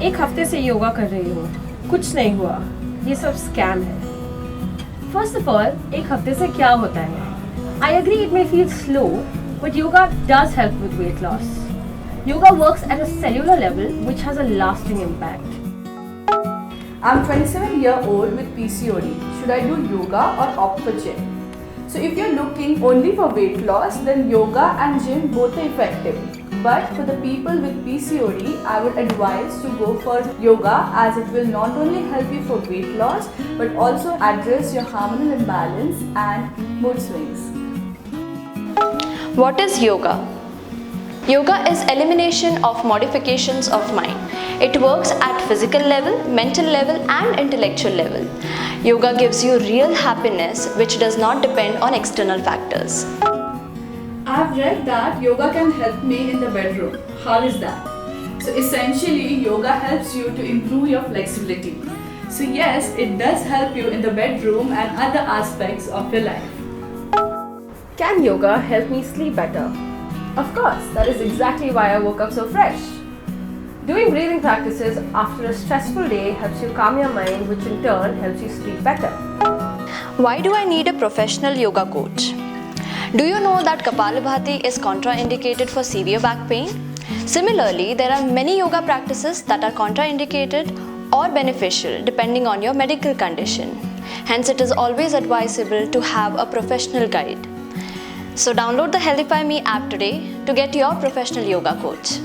एक हफ्ते से योगा कर रही हूँ, कुछ नहीं हुआ, ये सब स्कैम है। फर्स्ट ऑफ ऑल, एक हफ्ते से क्या होता है? I agree it may feel slow, but yoga does help with weight loss. Yoga works at a cellular level, which has a lasting impact. I'm 27-year-old with PCOD. Should I do yoga or opt for gym? So if you're looking only for weight loss, then yoga and gym both are effective. But for the people with PCOD, I would advise to go for yoga, as it will not only help you for weight loss but also address your hormonal imbalance and mood swings. What is yoga? Yoga is elimination of modifications of mind. It works at physical level, mental level and intellectual level. Yoga gives you real happiness which does not depend on external factors. I've read that yoga can help me in the bedroom. How is that? So essentially, yoga helps you to improve your flexibility. So yes, it does help you in the bedroom and other aspects of your life. Can yoga help me sleep better? Of course, that is exactly why I woke up so fresh. Doing breathing practices after a stressful day helps you calm your mind, which in turn helps you sleep better. Why do I need a professional yoga coach? Do you know that Kapalabhati is contraindicated for severe back pain? Similarly, there are many yoga practices that are contraindicated or beneficial depending on your medical condition. Hence, it is always advisable to have a professional guide. So download the HealthifyMe app today to get your professional yoga coach.